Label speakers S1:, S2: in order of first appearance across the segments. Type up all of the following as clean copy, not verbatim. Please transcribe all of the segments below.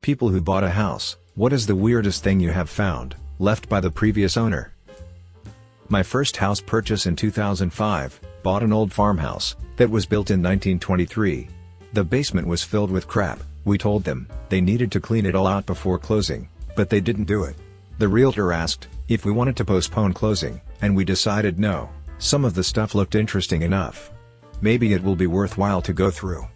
S1: People who bought a house, what is the weirdest thing you have found, left by the previous owner? My first house purchase in 2005, bought an old farmhouse, that was built in 1923. The basement was filled with crap. We told them, they needed to clean it all out before closing, but they didn't do it. The realtor asked, if we wanted to postpone closing, and we decided no. Some of the stuff looked interesting enough. Maybe it will be worthwhile to go through.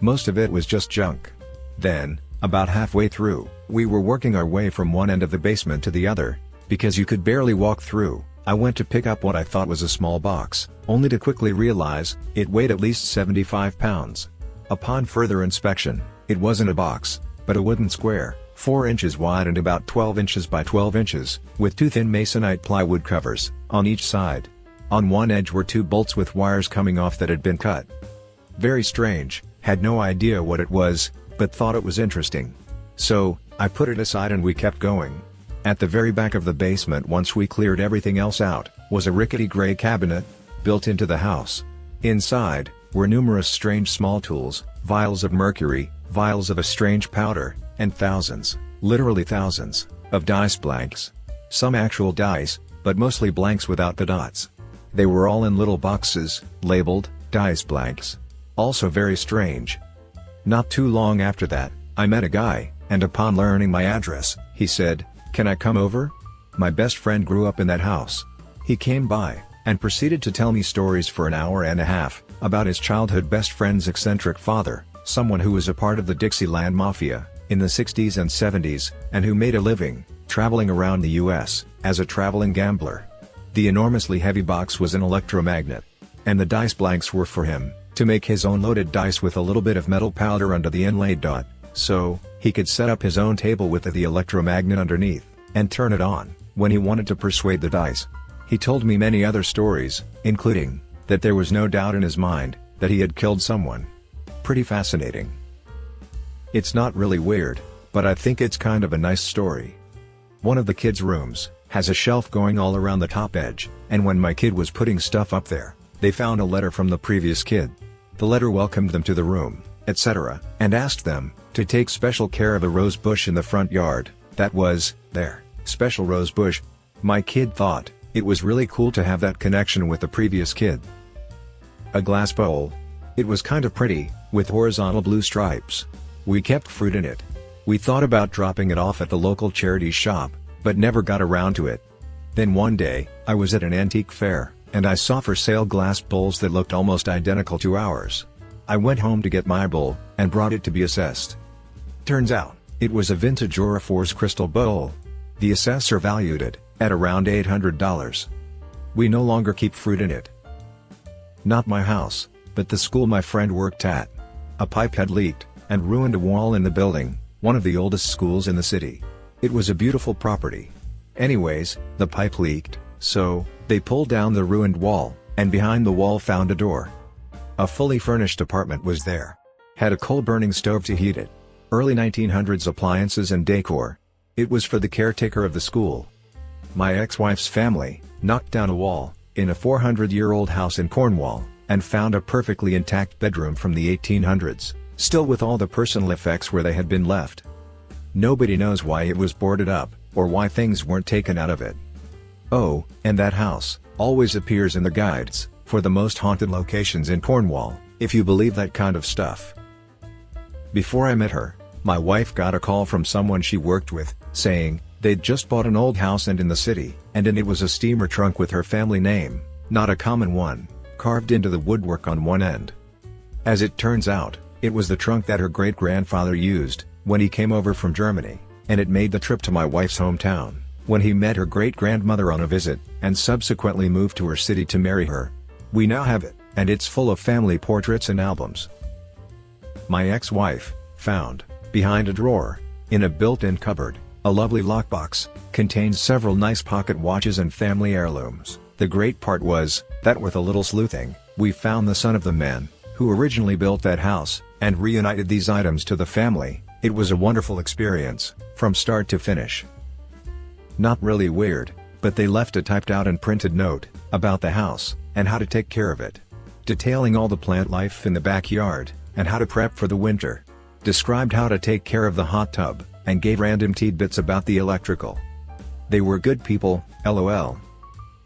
S1: Most of it was just junk. Then, about halfway through, we were working our way from one end of the basement to the other. Because you could barely walk through, I went to pick up what I thought was a small box, only to quickly realize, it weighed at least 75 pounds. Upon further inspection, it wasn't a box, but a wooden square, 4 inches wide and about 12 inches by 12 inches, with 2 thin masonite plywood covers, on each side. On one edge were 2 bolts with wires coming off that had been cut. Very strange, had no idea what it was, but thought it was interesting. So, I put it aside and we kept going. At the very back of the basement, once we cleared everything else out, was a rickety gray cabinet, built into the house. Inside, were numerous strange small tools, vials of mercury, vials of a strange powder, and thousands, literally thousands, of dice blanks. Some actual dice, but mostly blanks without the dots. They were all in little boxes, labeled, dice blanks. Also very strange. Not too long after that, I met a guy, and upon learning my address, he said, "Can I come over?" My best friend grew up in that house. He came by, and proceeded to tell me stories for an hour and a half, about his childhood best friend's eccentric father, someone who was a part of the Dixieland Mafia, in the 60s and 70s, and who made a living, traveling around the US, as a traveling gambler. The enormously heavy box was an electromagnet. And the dice blanks were for him, to make his own loaded dice with a little bit of metal powder under the inlaid dot, so, he could set up his own table with the electromagnet underneath, and turn it on, when he wanted to persuade the dice. He told me many other stories, including, that there was no doubt in his mind, that he had killed someone. Pretty fascinating. It's not really weird, but I think it's kind of a nice story. One of the kids' rooms has a shelf going all around the top edge, and when my kid was putting stuff up there, they found a letter from the previous kid. The letter welcomed them to the room, etc., and asked them to take special care of a rose bush in the front yard, that was, their special rose bush. My kid thought it was really cool to have that connection with the previous kid. A glass bowl. It was kinda pretty, with horizontal blue stripes. We kept fruit in it. We thought about dropping it off at the local charity shop, but never got around to it. Then one day, I was at an antique fair, and I saw for sale glass bowls that looked almost identical to ours. I went home to get my bowl, and brought it to be assessed. Turns out, it was a vintage Aurifor's crystal bowl. The assessor valued it at around $800. We no longer keep fruit in it. Not my house, but the school my friend worked at. A pipe had leaked, and ruined a wall in the building, one of the oldest schools in the city. It was a beautiful property. Anyways, the pipe leaked, so, they pulled down the ruined wall, and behind the wall found a door. A fully furnished apartment was there. Had a coal-burning stove to heat it. Early 1900s appliances and decor. It was for the caretaker of the school. My ex-wife's family knocked down a wall, in a 400-year-old house in Cornwall, and found a perfectly intact bedroom from the 1800s, still with all the personal effects where they had been left. Nobody knows why it was boarded up, or why things weren't taken out of it. Oh, and that house always appears in the guides for the most haunted locations in Cornwall, if you believe that kind of stuff. Before I met her, my wife got a call from someone she worked with, saying they'd just bought an old house and in the city, and in it was a steamer trunk with her family name, not a common one, carved into the woodwork on one end. As it turns out, it was the trunk that her great-grandfather used when he came over from Germany, and it made the trip to my wife's hometown, when he met her great-grandmother on a visit, and subsequently moved to her city to marry her. We now have it, and it's full of family portraits and albums. My ex-wife found, behind a drawer, in a built-in cupboard, a lovely lockbox, contained several nice pocket watches and family heirlooms. The great part was, that with a little sleuthing, we found the son of the man who originally built that house, and reunited these items to the family. It was a wonderful experience, from start to finish. Not really weird, but they left a typed out and printed note about the house, and how to take care of it, detailing all the plant life in the backyard, and how to prep for the winter. described how to take care of the hot tub, and gave random tidbits about the electrical. They were good people, lol.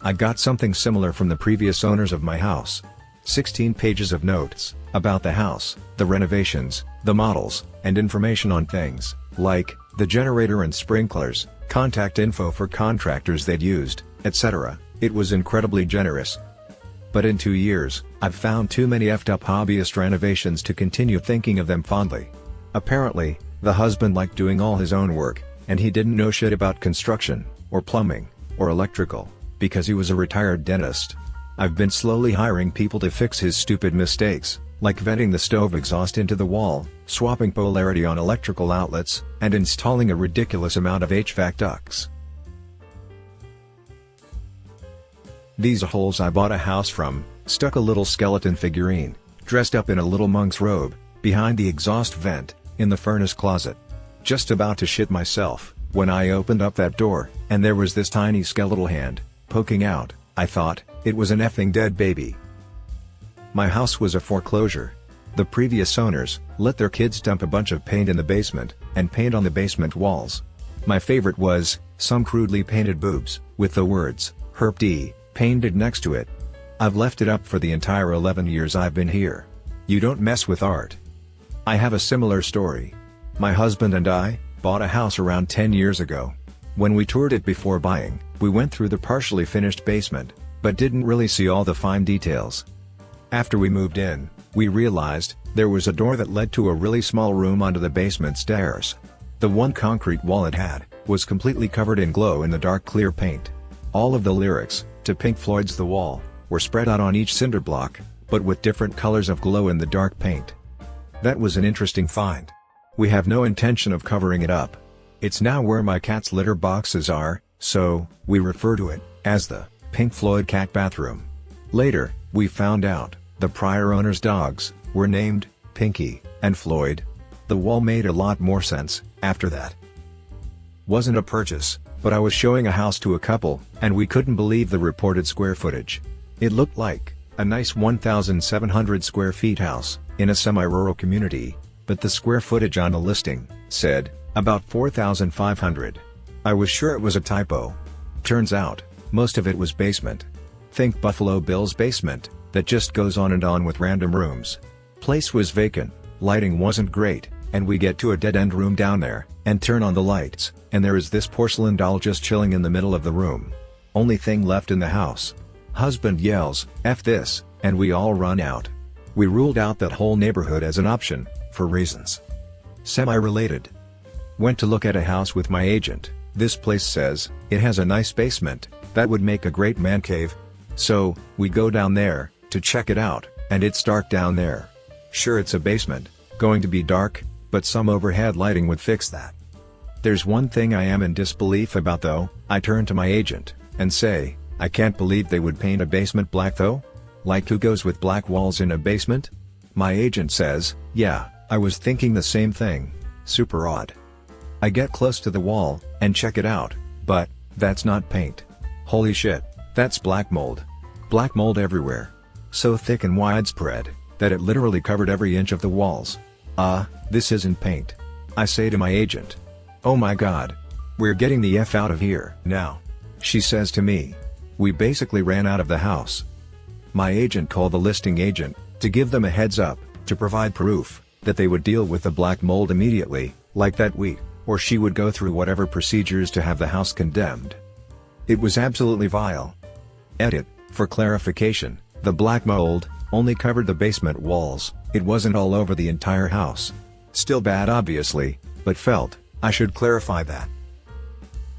S1: I got something similar from the previous owners of my house. 16 pages of notes, about the house, the renovations, the models, and information on things, like, the generator and sprinklers, contact info for contractors they'd used, etc. It was incredibly generous. But in 2 years, I've found too many effed up hobbyist renovations to continue thinking of them fondly. Apparently, the husband liked doing all his own work, and he didn't know shit about construction, or plumbing, or electrical, because he was a retired dentist. I've been slowly hiring people to fix his stupid mistakes, like venting the stove exhaust into the wall, swapping polarity on electrical outlets, and installing a ridiculous amount of HVAC ducts. These holes I bought a house from, stuck a little skeleton figurine, dressed up in a little monk's robe, behind the exhaust vent, in the furnace closet. Just about to shit myself, when I opened up that door, and there was this tiny skeletal hand, poking out. I thought, it was an effing dead baby. My house was a foreclosure. The previous owners let their kids dump a bunch of paint in the basement, and paint on the basement walls. My favorite was, some crudely painted boobs, with the words, Herp D, painted next to it. I've left it up for the entire 11 years I've been here. You don't mess with art. I have a similar story. My husband and I bought a house around 10 years ago. When we toured it before buying, we went through the partially finished basement, but didn't really see all the fine details. After we moved in, we realized there was a door that led to a really small room under the basement stairs. The one concrete wall it had was completely covered in glow-in-the-dark clear paint. All of the lyrics to Pink Floyd's The Wall were spread out on each cinder block, but with different colors of glow-in-the-dark paint. That was an interesting find. We have no intention of covering it up. It's now where my cat's litter boxes are, so we refer to it as the Pink Floyd cat bathroom. Later, we found out the prior owner's dogs were named Pinky and Floyd. The wall made a lot more sense after that. Wasn't a purchase, but I was showing a house to a couple, and we couldn't believe the reported square footage. It looked like a nice 1,700 square feet house in a semi-rural community, but the square footage on the listing said about 4,500. I was sure it was a typo. Turns out, most of it was basement. Think Buffalo Bill's basement, that just goes on and on with random rooms. Place was vacant, lighting wasn't great, and we get to a dead-end room down there, and turn on the lights, and there is this porcelain doll just chilling in the middle of the room. Only thing left in the house. Husband yells, "F this," and we all run out. We ruled out that whole neighborhood as an option, for reasons semi-related. Went to look at a house with my agent. This place says it has a nice basement that would make a great man cave. So, we go down there to check it out, and it's dark down there. Sure, it's a basement, going to be dark, but some overhead lighting would fix that. There's one thing I am in disbelief about though. I turn to my agent and say, I can't believe they would paint a basement black though? Like, who goes with black walls in a basement? My agent says, yeah, I was thinking the same thing. Super odd. I get close to the wall and check it out, but that's not paint. Holy shit, that's black mold. Black mold everywhere. So thick and widespread that it literally covered every inch of the walls. This isn't paint. I say to my agent. Oh my god. We're getting the F out of here now. She says to me. We basically ran out of the house. My agent called the listing agent to give them a heads up, to provide proof that they would deal with the black mold immediately, like that week, or she would go through whatever procedures to have the house condemned. It was absolutely vile. Edit, for clarification, the black mold only covered the basement walls, it wasn't all over the entire house. Still bad obviously, but felt I should clarify that.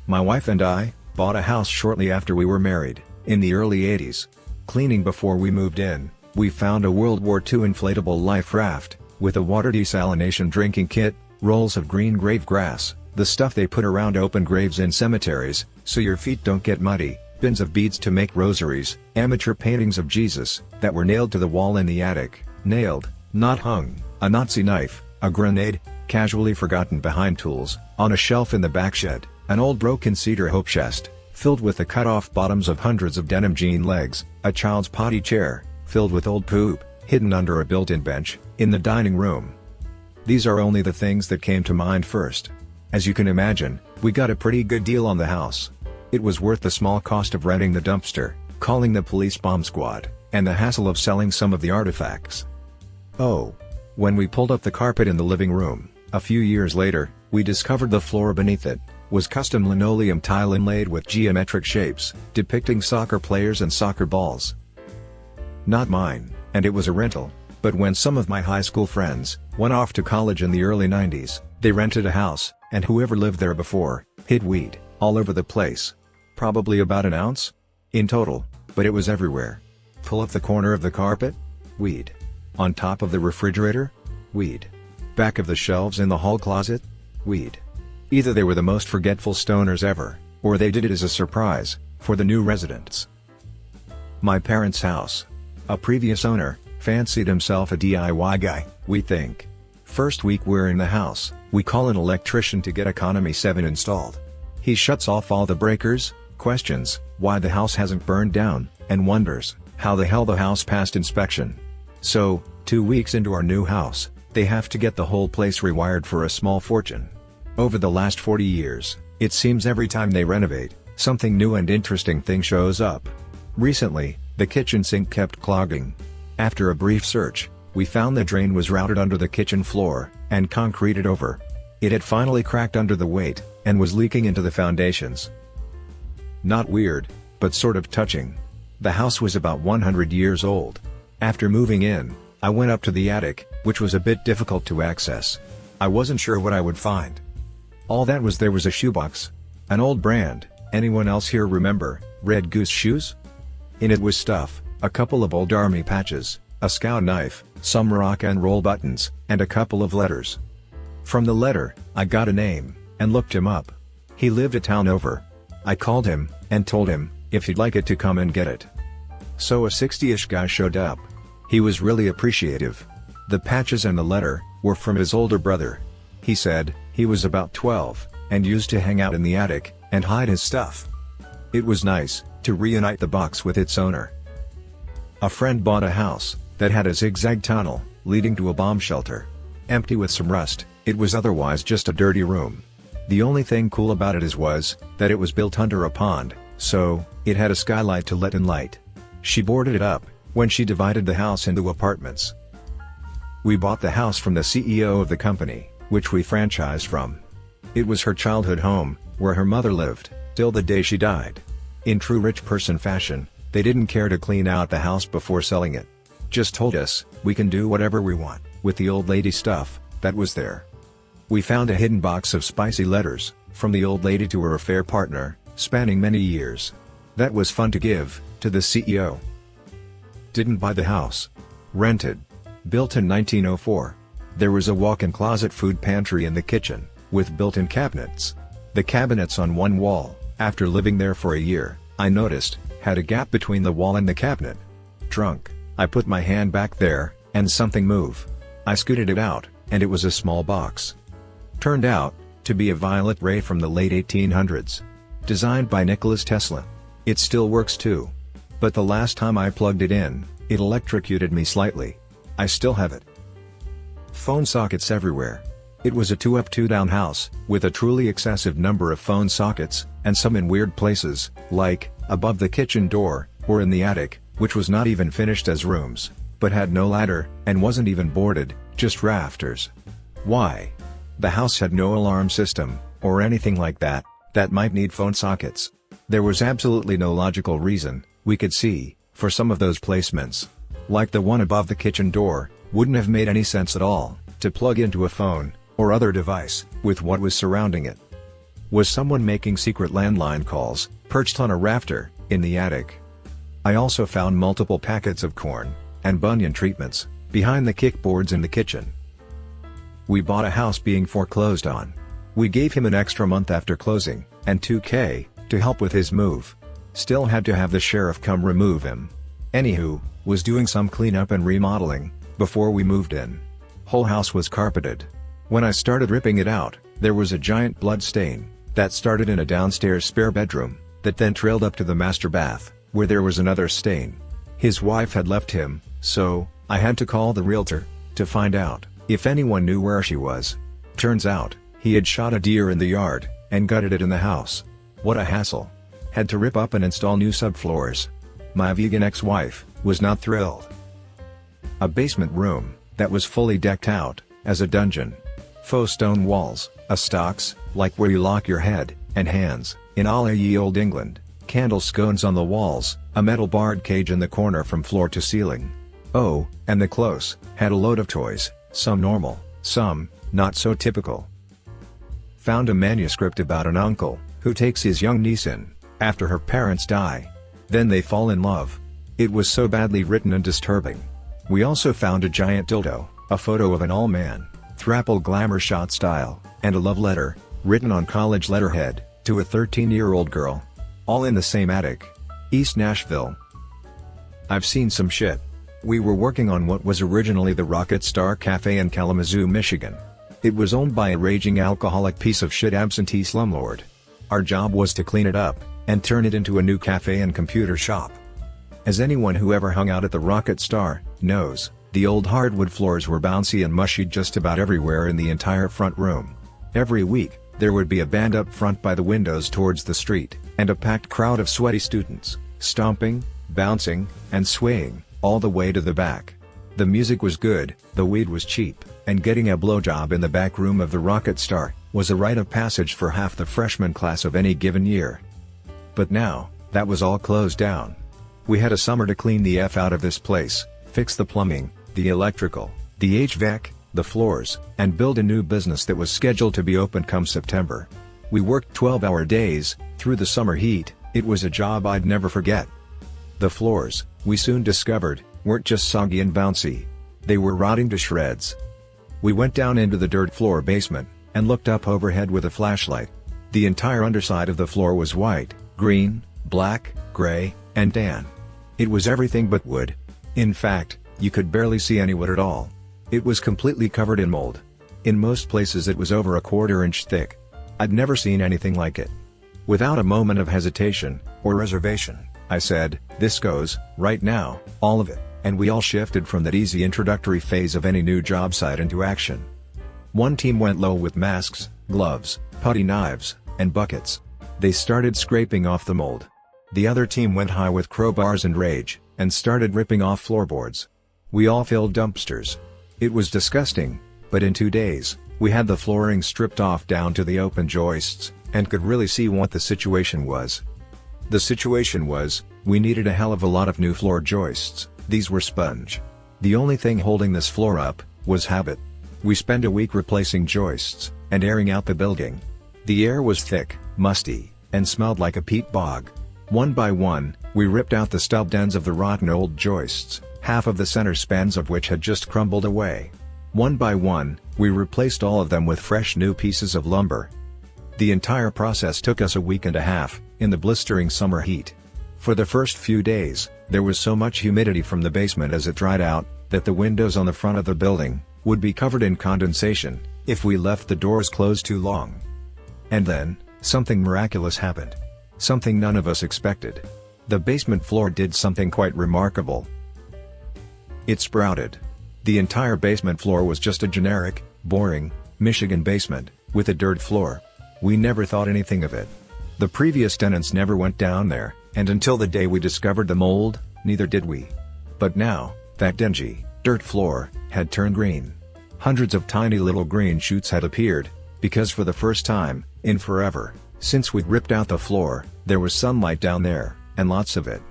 S1: My wife and I bought a house shortly after we were married, in the early 80s. Cleaning before we moved in, we found a World War II inflatable life raft, with a water desalination drinking kit, rolls of green grave grass, the stuff they put around open graves in cemeteries, so your feet don't get muddy, bins of beads to make rosaries, amateur paintings of Jesus, that were nailed to the wall in the attic, nailed, not hung, a Nazi knife, a grenade, casually forgotten behind tools, on a shelf in the back shed, an old broken cedar hope chest, filled with the cut-off bottoms of hundreds of denim jean legs, a child's potty chair, filled with old poop, hidden under a built-in bench, in the dining room. These are only the things that came to mind first. As you can imagine, we got a pretty good deal on the house. It was worth the small cost of renting the dumpster, calling the police bomb squad, and the hassle of selling some of the artifacts. Oh. When we pulled up the carpet in the living room, a few years later, we discovered the floor beneath it was custom linoleum tile inlaid with geometric shapes, depicting soccer players and soccer balls. Not mine, and it was a rental, but when some of my high school friends went off to college in the early 90s, they rented a house, and whoever lived there before hid weed all over the place. Probably about an ounce in total, but it was everywhere. Pull up the corner of the carpet? Weed. On top of the refrigerator? Weed. Back of the shelves in the hall closet? Weed. Either they were the most forgetful stoners ever, or they did it as a surprise for the new residents. My parents' house. A previous owner fancied himself a DIY guy, we think. First week we're in the house, we call an electrician to get Economy 7 installed. He shuts off all the breakers, questions why the house hasn't burned down, and wonders how the hell the house passed inspection. So, 2 weeks into our new house, they have to get the whole place rewired for a small fortune. Over the last 40 years, it seems every time they renovate, something new and interesting thing shows up. Recently, the kitchen sink kept clogging. After a brief search, we found the drain was routed under the kitchen floor, and concreted over. It had finally cracked under the weight, and was leaking into the foundations. Not weird, but sort of touching. The house was about 100 years old. After moving in, I went up to the attic, which was a bit difficult to access. I wasn't sure what I would find. All that was there was a shoebox. An old brand. Anyone else here remember Red Goose shoes? In it was stuff, a couple of old army patches, a scout knife, some rock and roll buttons, and a couple of letters. From the letter, I got a name, and looked him up. He lived a town over. I called him, and told him if he'd like it to come and get it. So a 60-ish guy showed up. He was really appreciative. The patches and the letter were from his older brother. He said he was about 12, and used to hang out in the attic and hide his stuff. It was nice to reunite the box with its owner. A friend bought a house that had a zigzag tunnel leading to a bomb shelter. Empty with some rust, it was otherwise just a dirty room. The only thing cool about it was that it was built under a pond, so it had a skylight to let in light. She boarded it up when she divided the house into apartments. We bought the house from the CEO of the company, which we franchised from. It was her childhood home, where her mother lived, till the day she died. In true rich person fashion, they didn't care to clean out the house before selling it. Just told us, we can do whatever we want with the old lady stuff that was there. We found a hidden box of spicy letters, from the old lady to her affair partner, spanning many years. That was fun to give to the CEO. Didn't buy the house. Rented. Built in 1904. There was a walk-in closet food pantry in the kitchen, with built-in cabinets. The cabinets on one wall, after living there for a year, I noticed, had a gap between the wall and the cabinet. Drunk, I put my hand back there, and something moved. I scooted it out, and it was a small box. Turned out to be a violet ray from the late 1800s. Designed by Nikola Tesla. It still works too. But the last time I plugged it in, it electrocuted me slightly. I still have it. Phone sockets everywhere. It was a 2-up 2-down house, with a truly excessive number of phone sockets, and some in weird places, like above the kitchen door, or in the attic, which was not even finished as rooms, but had no ladder, and wasn't even boarded, just rafters. Why? The house had no alarm system, or anything like that might need phone sockets. There was absolutely no logical reason we could see for some of those placements. Like the one above the kitchen door, wouldn't have made any sense at all to plug into a phone or other device with what was surrounding it. Was someone making secret landline calls perched on a rafter in the attic? I also found multiple packets of corn and bunion treatments behind the kickboards in the kitchen. We bought a house being foreclosed on. We gave him an extra month after closing, and $2,000 to help with his move. Still had to have the sheriff come remove him. Anywho, was doing some cleanup and remodeling before we moved in. Whole house was carpeted. When I started ripping it out, there was a giant blood stain that started in a downstairs spare bedroom, that then trailed up to the master bath, where there was another stain. His wife had left him, so I had to call the realtor to find out if anyone knew where she was. Turns out, he had shot a deer in the yard, and gutted it in the house. What a hassle. Had to rip up and install new subfloors. My vegan ex-wife was not thrilled. A basement room that was fully decked out as a dungeon. Faux stone walls, a stocks, like where you lock your head and hands, in all ye old England, candle scones on the walls, a metal barred cage in the corner from floor to ceiling. Oh, and the close had a load of toys, some normal, some not so typical. Found a manuscript about an uncle who takes his young niece in after her parents die. Then they fall in love. It was so badly written and disturbing. We also found a giant dildo, a photo of an all-man, thrapple glamour shot style, and a love letter, written on college letterhead, to a 13-year-old girl. All in the same attic. East Nashville. I've seen some shit. We were working on what was originally the Rocket Star Cafe in Kalamazoo, Michigan. It was owned by a raging alcoholic piece of shit absentee slumlord. Our job was to clean it up, and turn it into a new cafe and computer shop. As anyone who ever hung out at the Rocket Star knows, the old hardwood floors were bouncy and mushy just about everywhere in the entire front room. Every week, there would be a band up front by the windows towards the street, and a packed crowd of sweaty students, stomping, bouncing, and swaying, all the way to the back. The music was good, the weed was cheap, and getting a blowjob in the back room of the Rocket Star was a rite of passage for half the freshman class of any given year. But now, that was all closed down. We had a summer to clean the F out of this place, fix the plumbing, the electrical, the HVAC, the floors, and build a new business that was scheduled to be open come September. We worked 12-hour days, through the summer heat. It was a job I'd never forget. The floors, we soon discovered, weren't just soggy and bouncy. They were rotting to shreds. We went down into the dirt floor basement, and looked up overhead with a flashlight. The entire underside of the floor was white, green, black, gray, and tan. It was everything but wood. In fact, you could barely see any wood at all. It was completely covered in mold. In most places it was over a quarter-inch thick. I'd never seen anything like it. Without a moment of hesitation, or reservation, I said, "This goes, right now, all of it," and we all shifted from that easy introductory phase of any new job site into action. One team went low with masks, gloves, putty knives, and buckets. They started scraping off the mold. The other team went high with crowbars and rage, and started ripping off floorboards. We all filled dumpsters. It was disgusting, but in 2 days, we had the flooring stripped off down to the open joists, and could really see what the situation was. The situation was, we needed a hell of a lot of new floor joists. These were sponge. The only thing holding this floor up was habit. We spent a week replacing joists, and airing out the building. The air was thick, musty, and smelled like a peat bog. One by one, we ripped out the stubbed ends of the rotten old joists, half of the center spans of which had just crumbled away. One by one, we replaced all of them with fresh new pieces of lumber. The entire process took us a week and a half, in the blistering summer heat. For the first few days, there was so much humidity from the basement as it dried out, that the windows on the front of the building would be covered in condensation if we left the doors closed too long. And then, something miraculous happened. Something none of us expected. The basement floor did something quite remarkable. It sprouted. The entire basement floor was just a generic, boring, Michigan basement, with a dirt floor. We never thought anything of it. The previous tenants never went down there, and until the day we discovered the mold, neither did we. But now, that dingy, dirt floor had turned green. Hundreds of tiny little green shoots had appeared, because for the first time, in forever, since we'd ripped out the floor, there was sunlight down there, and lots of it.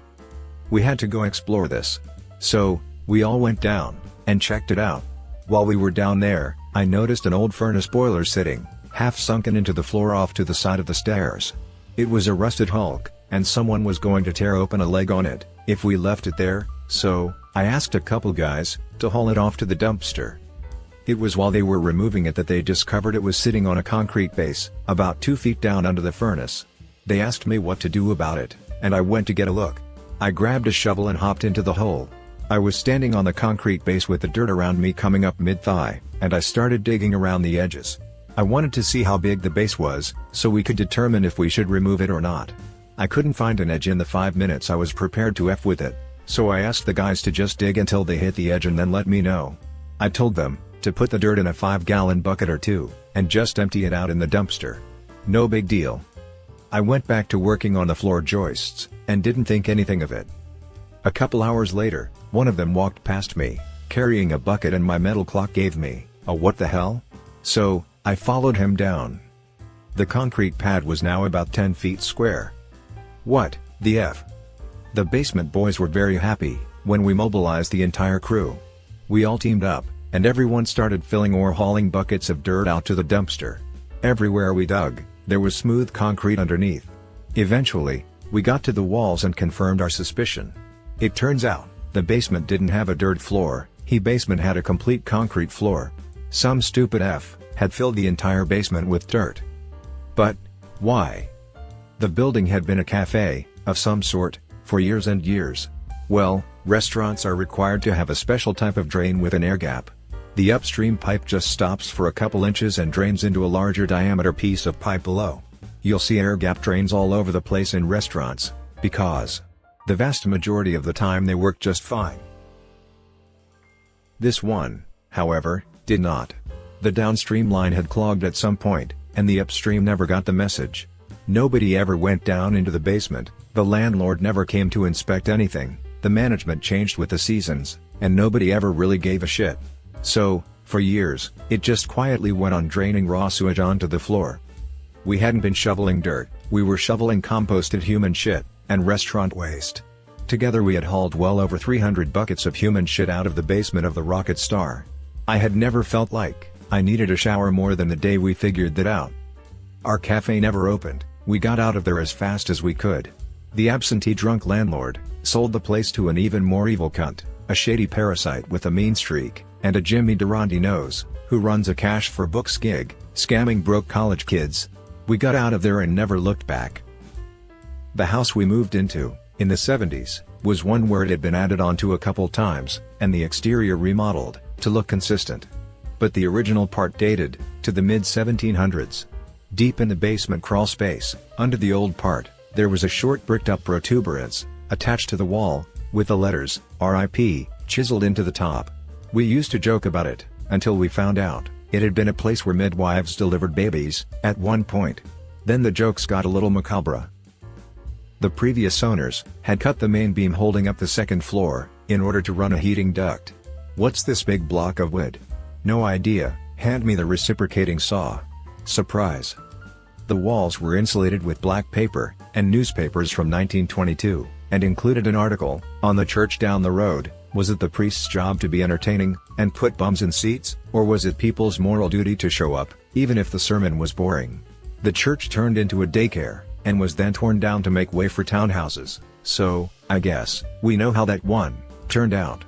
S1: We had to go explore this. So, we all went down, and checked it out. While we were down there, I noticed an old furnace boiler sitting, half sunken into the floor off to the side of the stairs. It was a rusted hulk, and someone was going to tear open a leg on it, if we left it there, so, I asked a couple guys to haul it off to the dumpster. It was while they were removing it that they discovered it was sitting on a concrete base, about 2 feet down under the furnace. They asked me what to do about it, and I went to get a look. I grabbed a shovel and hopped into the hole. I was standing on the concrete base with the dirt around me coming up mid-thigh, and I started digging around the edges. I wanted to see how big the base was, so we could determine if we should remove it or not. I couldn't find an edge in the 5 minutes I was prepared to F with it, so I asked the guys to just dig until they hit the edge and then let me know. I told them, to put the dirt in a 5-gallon bucket or two, and just empty it out in the dumpster. No big deal. I went back to working on the floor joists, and didn't think anything of it. A couple hours later, one of them walked past me, carrying a bucket, and my metal clock gave me a "what the hell?" So, I followed him down. The concrete pad was now about 10 feet square. What the F? The basement boys were very happy when we mobilized the entire crew. We all teamed up, and everyone started filling or hauling buckets of dirt out to the dumpster. Everywhere we dug, there was smooth concrete underneath. Eventually, we got to the walls and confirmed our suspicion. It turns out, the basement didn't have a dirt floor, basement had a complete concrete floor. Some stupid F had filled the entire basement with dirt. But why? The building had been a cafe of some sort for years and years. Well, restaurants are required to have a special type of drain with an air gap. The upstream pipe just stops for a couple inches and drains into a larger diameter piece of pipe below. You'll see air gap drains all over the place in restaurants, because the vast majority of the time they work just fine. This one, however, did not. The downstream line had clogged at some point, and the upstream never got the message. Nobody ever went down into the basement, the landlord never came to inspect anything, the management changed with the seasons, and nobody ever really gave a shit. So, for years, it just quietly went on draining raw sewage onto the floor. We hadn't been shoveling dirt, we were shoveling composted human shit and restaurant waste. Together we had hauled well over 300 buckets of human shit out of the basement of the Rocket Star. I had never felt like I needed a shower more than the day we figured that out. Our cafe never opened, we got out of there as fast as we could. The absentee drunk landlord sold the place to an even more evil cunt, a shady parasite with a mean streak, and a Jimmy Durante nose, who runs a cash for books gig, scamming broke college kids. We got out of there and never looked back. The house we moved into, in the 70s, was one where it had been added onto a couple times, and the exterior remodeled, to look consistent. But the original part dated to the mid-1700s. Deep in the basement crawl space, under the old part, there was a short bricked-up protuberance, attached to the wall, with the letters, RIP, chiseled into the top. We used to joke about it, until we found out it had been a place where midwives delivered babies, at one point. Then the jokes got a little macabre. The previous owners had cut the main beam holding up the second floor, in order to run a heating duct. What's this big block of wood? No idea, hand me the reciprocating saw. Surprise. The walls were insulated with black paper, and newspapers from 1922, and included an article on the church down the road. Was it the priest's job to be entertaining, and put bums in seats, or was it people's moral duty to show up, even if the sermon was boring? The church turned into a daycare, and was then torn down to make way for townhouses, so, I guess, we know how that one turned out.